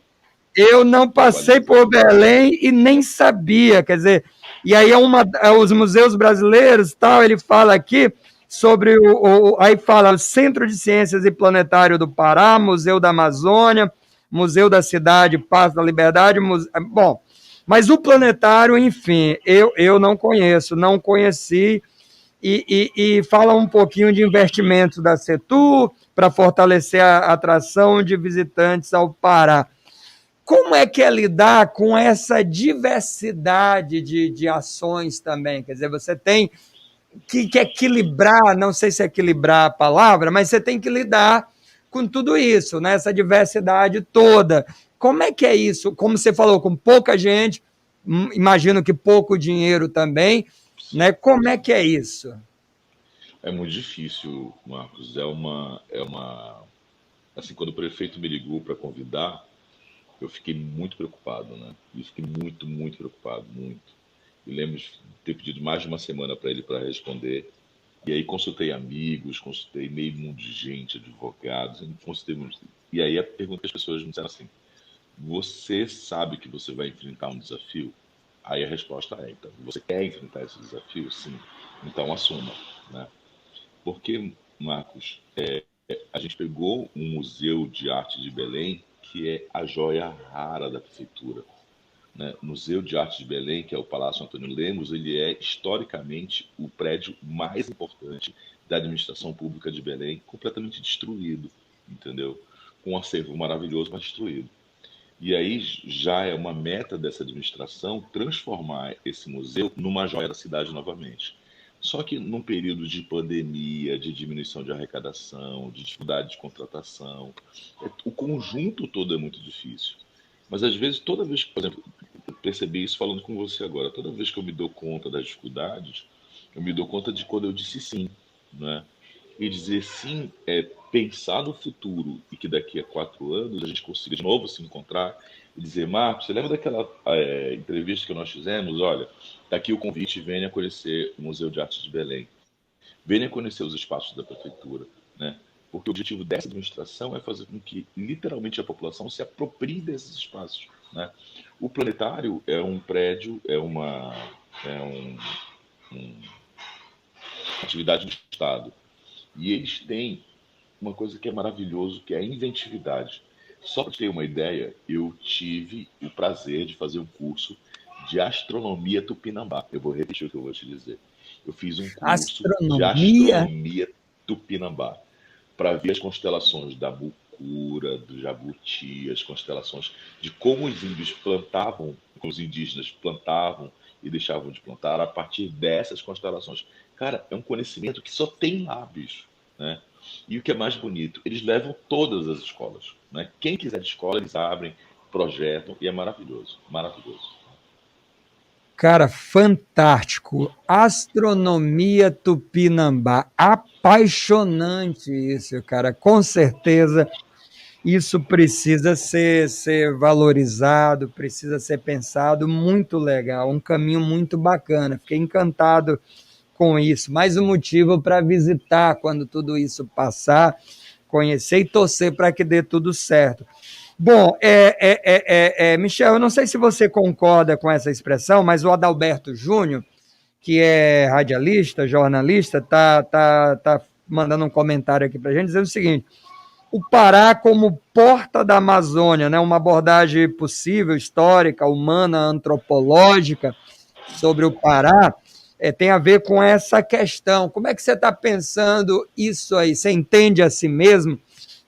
eu não Trabalho passei por pesado. Belém e nem sabia, quer dizer, e aí os museus brasileiros, tal, ele fala aqui sobre aí fala o Centro de Ciências e Planetário do Pará, Museu da Amazônia, Museu da Cidade, Paz da Liberdade, bom, mas o planetário, enfim, eu não conheço, não conheci, e fala um pouquinho de investimentos da Setur para fortalecer a atração de visitantes ao Pará. Como é que é lidar com essa diversidade de ações também? Quer dizer, você tem que equilibrar, não sei se é equilibrar a palavra, mas você tem que lidar com tudo isso, né? Essa diversidade toda. Como é que é isso? Como você falou, com pouca gente, imagino que pouco dinheiro também, né? Como é que é isso? É muito difícil, Marcos. Assim, quando o prefeito me ligou para convidar, eu fiquei muito preocupado, né? E fiquei muito, muito preocupado, muito. E lembro de ter pedido mais de uma semana para ele para responder. E aí consultei amigos, consultei meio mundo de gente, advogados, consultei muito. E aí a pergunta que as pessoas me disseram assim: você sabe que você vai enfrentar um desafio? Aí a resposta é: então, você quer enfrentar esse desafio? Sim. Então assuma, né? Porque, Marcos, a gente pegou um museu de arte de Belém que é a joia rara da prefeitura, né? O Museu de Arte de Belém, que é o Palácio Antônio Lemos, ele é historicamente o prédio mais importante da administração pública de Belém, completamente destruído, entendeu? Com um acervo maravilhoso, mas destruído. E aí já é uma meta dessa administração transformar esse museu numa joia da cidade novamente. Só que num período de pandemia, de diminuição de arrecadação, de dificuldade de contratação, o conjunto todo é muito difícil. Mas às vezes, toda vez que, por exemplo, percebi isso falando com você agora. Toda vez que eu me dou conta das dificuldades, eu me dou conta de quando eu disse sim, né? E dizer sim é pensar no futuro e que daqui a 4 anos a gente consiga de novo se encontrar e dizer, Marcos, você lembra daquela entrevista que nós fizemos? Olha, está aqui o convite, venha conhecer o Museu de Arte de Belém. Venha conhecer os espaços da prefeitura, né? Porque o objetivo dessa administração é fazer com que, literalmente, a população se aproprie desses espaços, né? O planetário é um prédio, uma atividade do Estado. E eles têm uma coisa que é maravilhoso, que é a inventividade. Só para ter uma ideia, eu tive o prazer de fazer um curso de astronomia tupinambá. Eu vou repetir o que eu vou te dizer. Eu fiz um curso de Astronomia? astronomia tupinambá para ver as constelações da Mucura, do Jabuti, as constelações de como os índios plantavam, como os indígenas plantavam e deixavam de plantar a partir dessas constelações. Cara, é um conhecimento que só tem lá, bicho, né? E o que é mais bonito, eles levam todas as escolas, né? Quem quiser de escola, eles abrem, projetam, e é maravilhoso, maravilhoso. Cara, fantástico. Astronomia Tupinambá. Apaixonante isso, cara. Com certeza isso precisa ser valorizado, precisa ser pensado. Muito legal, um caminho muito bacana. Fiquei encantado com isso. Mais um motivo para visitar quando tudo isso passar, conhecer e torcer para que dê tudo certo. Bom, Michel, eu não sei se você concorda com essa expressão, mas o Adalberto Júnior, que é radialista, jornalista, tá mandando um comentário aqui para a gente, dizendo o seguinte: o Pará como porta da Amazônia, né, uma abordagem possível, histórica, humana, antropológica sobre o Pará, tem a ver com essa questão. Como é que você está pensando isso aí? Você entende a si mesmo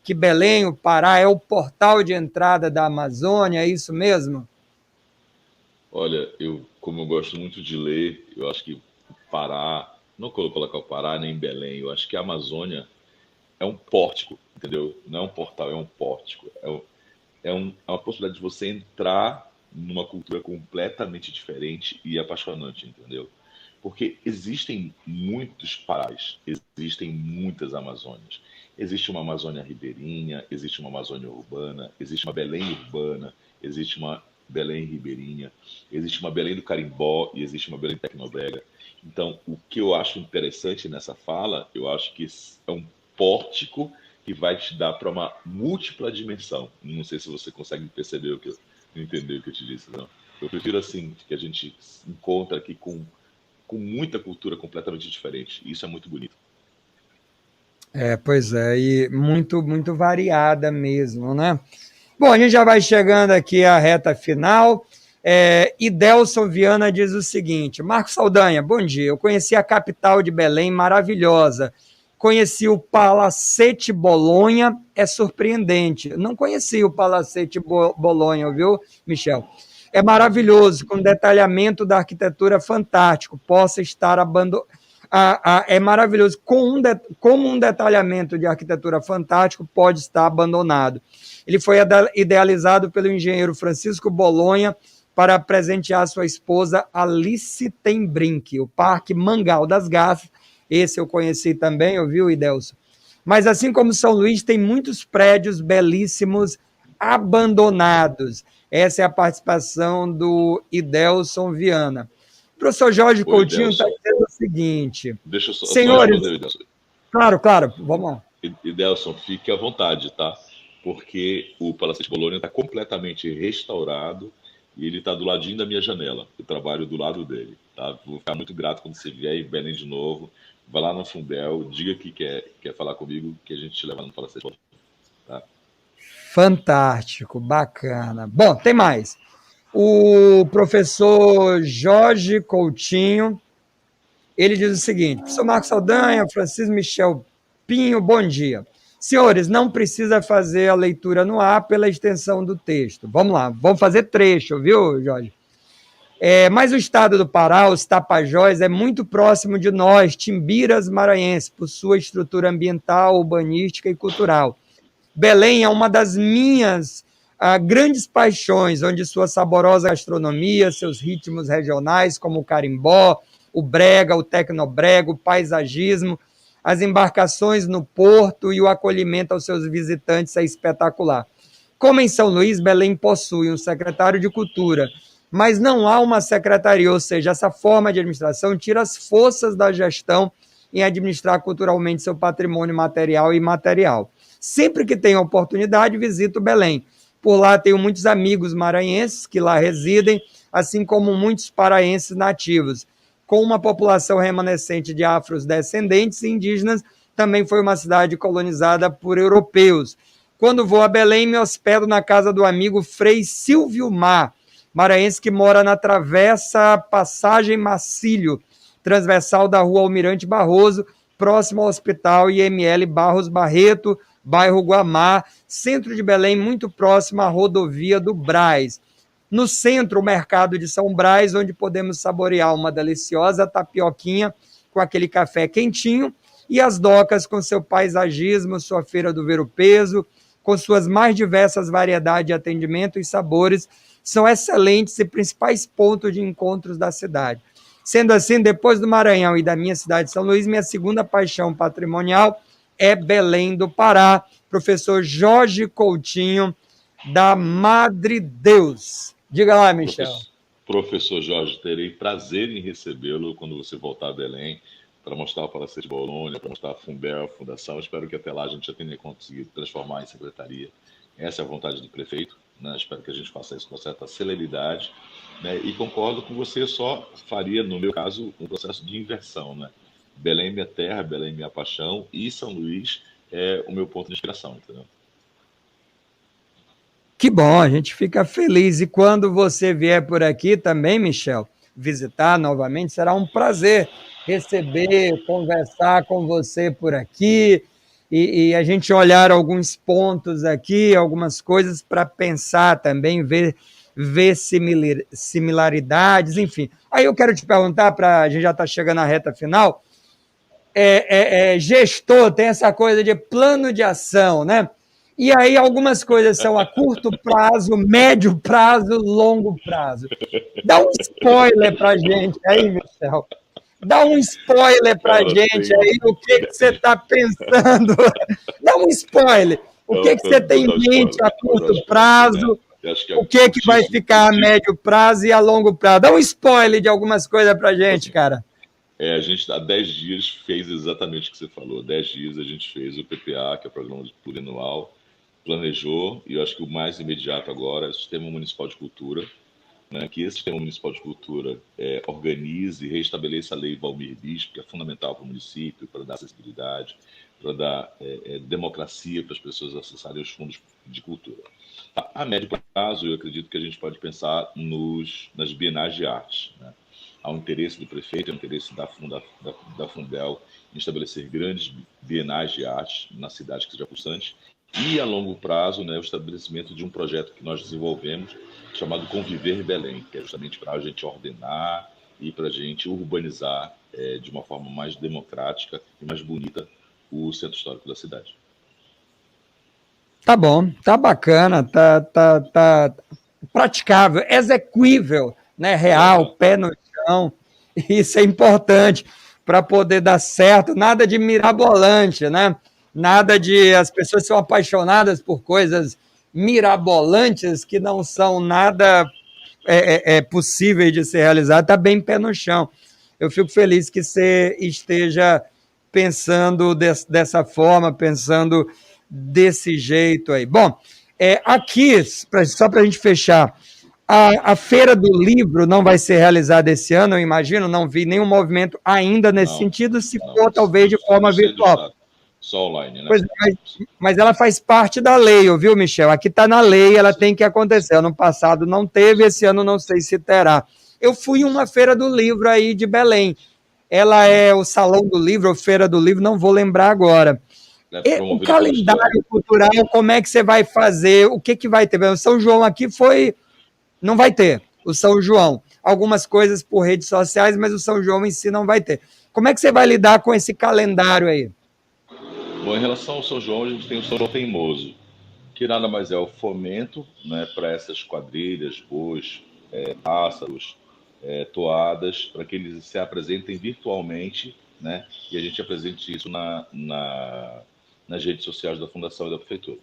que Belém, o Pará, é o portal de entrada da Amazônia, é isso mesmo? Olha, como eu gosto muito de ler, eu acho que o Pará, não colocar o Pará nem Belém, eu acho que a Amazônia é um pórtico, entendeu? Não é um portal, é um pórtico. É uma possibilidade de você entrar numa cultura completamente diferente e apaixonante, entendeu? Porque existem muitos Parás, existem muitas Amazônias. Existe uma Amazônia ribeirinha, existe uma Amazônia urbana, existe uma Belém urbana, existe uma Belém ribeirinha, existe uma Belém do Carimbó e existe uma Belém tecnobrega. Então, o que eu acho interessante nessa fala, eu acho que é um pórtico que vai te dar para uma múltipla dimensão. Não sei se você consegue perceber entender o que eu te disse, não. Eu prefiro assim, que a gente se encontra aqui com muita cultura completamente diferente. E isso é muito bonito. Pois é, e muito, muito variada mesmo, né? Bom, a gente já vai chegando aqui à reta final. Idelson Viana diz o seguinte: Marcos Saldanha, bom dia. Eu conheci a capital de Belém, maravilhosa. Conheci o Palacete Bolonha, é surpreendente. Não conheci o Palacete Bolonha, viu, Michel? É maravilhoso, com detalhamento da arquitetura fantástico. Possa estar abandonado. É maravilhoso. Como um detalhamento de arquitetura fantástico pode estar abandonado. Ele foi idealizado pelo engenheiro Francisco Bolonha para presentear sua esposa Alice Tembrink. O Parque Mangal das Garças, esse eu conheci também, ouviu, Idelson? Mas assim como São Luís, tem muitos prédios belíssimos abandonados. Essa é a participação do Idelson Viana. O professor Jorge Coutinho está dizendo o seguinte: deixa eu só senhores, responder, Idelson. Claro, vamos lá. Idelson, fique à vontade, tá? Porque o Palacete Bolonha está completamente restaurado e ele está do ladinho da minha janela. Eu trabalho do lado dele, tá? Vou ficar muito grato quando você vier em Belém de novo. Vai lá no Fundel, diga que quer falar comigo, que a gente te leva no Palacete Bolonha, tá? Fantástico, bacana. Bom, tem mais. O professor Jorge Coutinho, ele diz o seguinte: professor Marcos Saldanha, Francisco Michel Pinho, bom dia. Senhores, não precisa fazer a leitura no ar pela extensão do texto. Vamos lá, vamos fazer trecho, viu, Jorge? Mas o estado do Pará, os Tapajós, é muito próximo de nós, Timbiras maranhenses, por sua estrutura ambiental, urbanística e cultural. Belém é uma das minhas grandes paixões, onde sua saborosa gastronomia, seus ritmos regionais, como o carimbó, o brega, o tecnobrega, o paisagismo, as embarcações no porto e o acolhimento aos seus visitantes é espetacular. Como em São Luís, Belém possui um secretário de Cultura, mas não há uma secretaria, ou seja, essa forma de administração tira as forças da gestão em administrar culturalmente seu patrimônio material e imaterial. Sempre que tenho oportunidade, visito Belém. Por lá tenho muitos amigos maranhenses que lá residem, assim como muitos paraenses nativos. Com uma população remanescente de afrodescendentes e indígenas, também foi uma cidade colonizada por europeus. Quando vou a Belém, me hospedo na casa do amigo Frei Silvio Mar, maranhense que mora na Travessa Passagem Marcílio, transversal da rua Almirante Barroso, próximo ao Hospital IML Barros Barreto, bairro Guamá, centro de Belém, muito próximo à rodovia do Brás. No centro, o mercado de São Brás, onde podemos saborear uma deliciosa tapioquinha com aquele café quentinho, e as docas com seu paisagismo, sua feira do ver-o-peso, com suas mais diversas variedades de atendimento e sabores, são excelentes e principais pontos de encontros da cidade. Sendo assim, depois do Maranhão e da minha cidade de São Luís, minha segunda paixão patrimonial é Belém do Pará, professor Jorge Coutinho, da Madre Deus. Diga lá, Michel. Professor Jorge, terei prazer em recebê-lo quando você voltar a Belém, para mostrar o Palacete Bolonha, para mostrar a Fumbel, a Fundação. Espero que até lá a gente já tenha conseguido transformar em secretaria. Essa é a vontade do prefeito, né? Espero que a gente faça isso com certa celeridade, né? E concordo com você, só faria, no meu caso, um processo de inversão, né? Belém minha terra, Belém minha paixão, e São Luís é o meu ponto de inspiração, entendeu? Que bom, a gente fica feliz. E quando você vier por aqui também, Michel, visitar novamente, será um prazer receber, conversar com você por aqui e a gente olhar alguns pontos aqui, algumas coisas para pensar também, ver similaridades, enfim. Aí eu quero te perguntar, a gente já está chegando na reta final, gestor tem essa coisa de plano de ação, né? E aí algumas coisas são a curto prazo, médio prazo, longo prazo. Dá um spoiler para a gente aí, Michel. Dá um spoiler para a gente aí, o que você está pensando. Dá um spoiler. O que você tem em mente a curto prazo, o que vai ficar a médio prazo e a longo prazo. Dá um spoiler de algumas coisas para a gente, cara. A gente há 10 dias fez exatamente o que você falou. 10 dias a gente fez o PPA, que é o Programa Plurianual, planejou, e eu acho que o mais imediato agora é o Sistema Municipal de Cultura, né, que esse Sistema Municipal de Cultura organize e reestabeleça a Lei Valmir Bispo, que é fundamental para o município, para dar acessibilidade, para dar democracia para as pessoas acessarem os fundos de cultura. A médio prazo, eu acredito que a gente pode pensar nas bienais de arte, né? Há um interesse do prefeito, há um interesse da Fundel em estabelecer grandes bienais de arte na cidade que seja pulsante, e a longo prazo, né, o estabelecimento de um projeto que nós desenvolvemos chamado Conviver Belém, que é justamente para a gente ordenar e para a gente urbanizar de uma forma mais democrática e mais bonita o centro histórico da cidade. Tá bom, tá bacana, tá praticável, execuível, né, real, pé no chão, isso é importante para poder dar certo, nada de mirabolante, né? Nada de as pessoas são apaixonadas por coisas mirabolantes que não são nada possíveis de ser realizado, está bem pé no chão. Eu fico feliz que você esteja pensando dessa forma, pensando desse jeito aí. Bom, aqui, só para a gente fechar, a Feira do Livro não vai ser realizada esse ano, eu imagino, não vi nenhum movimento ainda nesse sentido, se for talvez de forma virtual. Só online, né? Pois, mas ela faz parte da lei, viu, Michel? Aqui está na lei, ela tem que acontecer. Ano passado não teve, esse ano não sei se terá. Eu fui em uma Feira do Livro aí de Belém. Ela é o Salão do Livro, ou Feira do Livro, não vou lembrar agora. O calendário cultural, como é que você vai fazer? O que vai ter? O São João aqui não vai ter, o São João. Algumas coisas por redes sociais, mas o São João em si não vai ter. Como é que você vai lidar com esse calendário aí? Bom, em relação ao São João, a gente tem o São João Teimoso, que nada mais é o fomento, né, para essas quadrilhas, bois, pássaros, toadas, para que eles se apresentem virtualmente, né, e a gente apresente isso nas redes sociais da Fundação e da Prefeitura.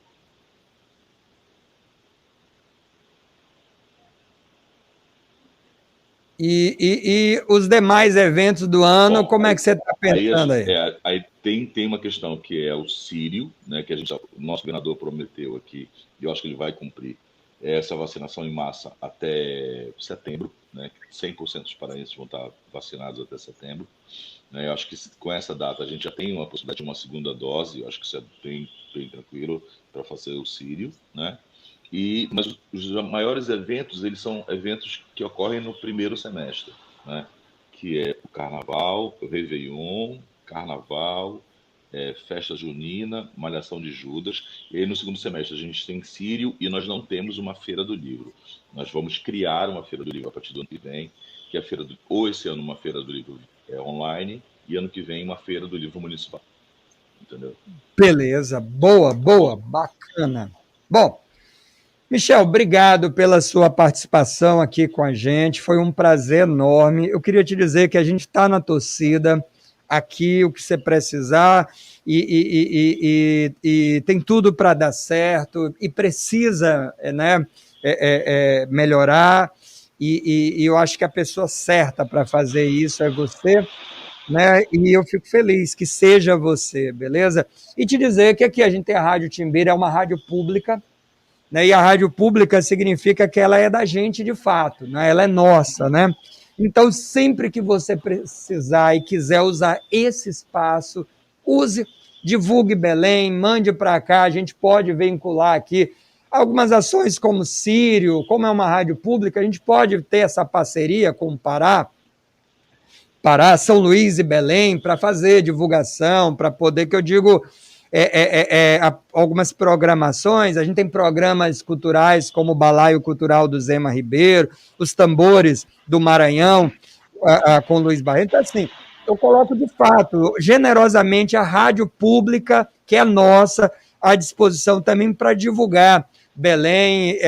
E os demais eventos do ano, Bom, como é que você está pensando aí? Aí tem uma questão que é o Sírio, né, que o nosso governador prometeu aqui, e eu acho que ele vai cumprir, essa vacinação em massa até setembro, né, 100% dos paraenses vão estar vacinados até setembro. Né, eu acho que com essa data a gente já tem uma possibilidade de uma segunda dose, eu acho que isso é bem tranquilo para fazer o Sírio, né? Mas os maiores eventos, eles são eventos que ocorrem no primeiro semestre, né? Que é o Carnaval, o Réveillon, Carnaval, Festa Junina, Malhação de Judas. E aí no segundo semestre a gente tem Sírio e nós não temos uma Feira do Livro. Nós vamos criar uma Feira do Livro a partir do ano que vem, que é ou esse ano uma Feira do Livro online e ano que vem uma Feira do Livro municipal. Entendeu? Beleza, boa, bacana. Bom, Michel, obrigado pela sua participação aqui com a gente. Foi um prazer enorme. Eu queria te dizer que a gente está na torcida aqui, o que você precisar, e tem tudo para dar certo, e precisa, né, melhorar, e eu acho que a pessoa certa para fazer isso é você, né? E eu fico feliz que seja você, beleza? E te dizer que aqui a gente tem a Rádio Timbira, é uma rádio pública, né? E a rádio pública significa que ela é da gente de fato, né? Ela é nossa, né? Então, sempre que você precisar e quiser usar esse espaço, use, divulgue Belém, mande para cá, a gente pode vincular aqui algumas ações como Sírio, como é uma rádio pública, a gente pode ter essa parceria com o Pará, São Luís e Belém, para fazer divulgação, para poder, que eu digo, algumas programações, a gente tem programas culturais como o Balaio Cultural do Zema Ribeiro, os Tambores do Maranhão, com Luiz Barreto. Então, assim, eu coloco de fato, generosamente, a rádio pública, que é nossa, à disposição também para divulgar Belém,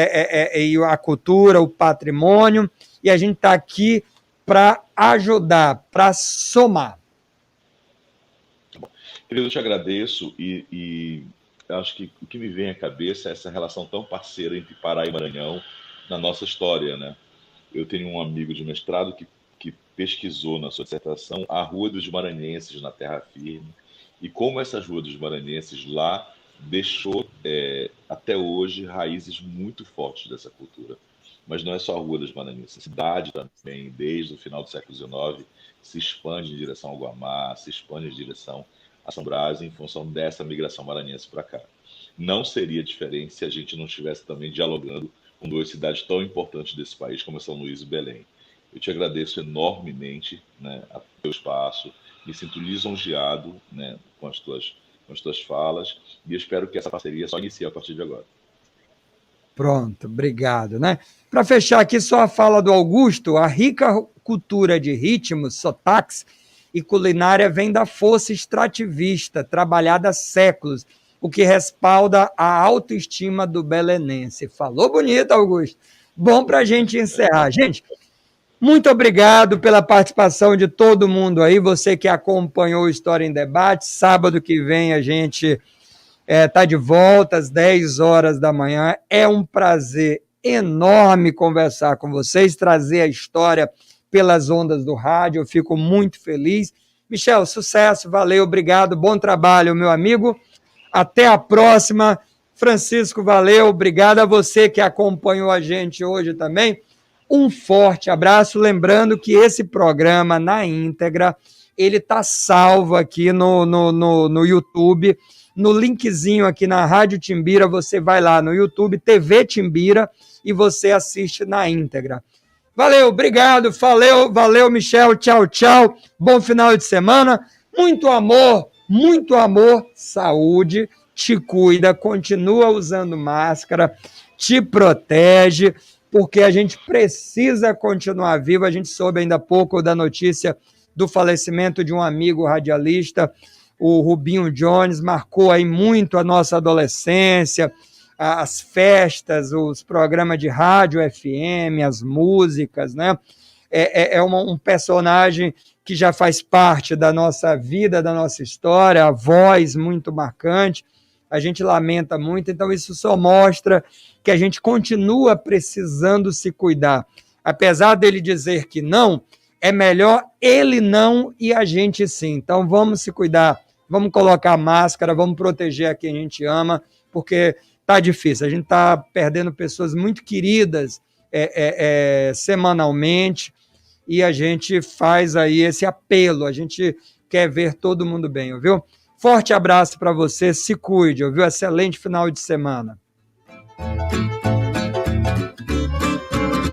e a cultura, o patrimônio, e a gente está aqui para ajudar, para somar. Querido, eu te agradeço e acho que o que me vem à cabeça é essa relação tão parceira entre Pará e Maranhão na nossa história, né? Eu tenho um amigo de mestrado que pesquisou na sua dissertação a Rua dos Maranhenses na Terra Firme e como essa Rua dos Maranhenses lá deixou até hoje raízes muito fortes dessa cultura. Mas não é só a Rua dos Maranhenses, a cidade também, desde o final do século XIX, se expande em direção ao Guamá, se expande em direção a São Brás, em função dessa migração maranhense para cá. Não seria diferente se a gente não estivesse também dialogando com duas cidades tão importantes desse país, como São Luís e Belém. Eu te agradeço enormemente, né, o teu espaço, me sinto lisonjeado, né, com as tuas falas, e eu espero que essa parceria só inicie a partir de agora. Pronto, obrigado, né? Para fechar aqui só a fala do Augusto, a rica cultura de ritmos, sotaques e culinária vem da força extrativista, trabalhada há séculos, o que respalda a autoestima do belenense. Falou bonito, Augusto. Bom para a gente encerrar. Gente, muito obrigado pela participação de todo mundo aí, você que acompanhou o História em Debate. Sábado que vem a gente está de volta às 10 horas da manhã. É um prazer enorme conversar com vocês, trazer a história pelas ondas do rádio. Eu fico muito feliz. Michel, sucesso, valeu, obrigado, bom trabalho, meu amigo. Até a próxima. Francisco, valeu, obrigado a você que acompanhou a gente hoje também. Um forte abraço, lembrando que esse programa na íntegra, ele está salvo aqui no YouTube, no linkzinho aqui na Rádio Timbira, você vai lá no YouTube, TV Timbira, e você assiste na íntegra. Valeu, obrigado, valeu, Michel, tchau, tchau, bom final de semana, muito amor, saúde, te cuida, continua usando máscara, te protege, porque a gente precisa continuar vivo. A gente soube ainda há pouco da notícia do falecimento de um amigo radialista, o Rubinho Jones, marcou aí muito a nossa adolescência, as festas, os programas de rádio FM, as músicas, né? Um personagem que já faz parte da nossa vida, da nossa história, a voz muito marcante, a gente lamenta muito, então isso só mostra que a gente continua precisando se cuidar. Apesar dele dizer que não, é melhor ele não e a gente sim. Então vamos se cuidar, vamos colocar máscara, vamos proteger a quem a gente ama, porque está difícil, a gente está perdendo pessoas muito queridas semanalmente, e a gente faz aí esse apelo, a gente quer ver todo mundo bem, viu? Forte abraço para você, se cuide, viu? Excelente final de semana.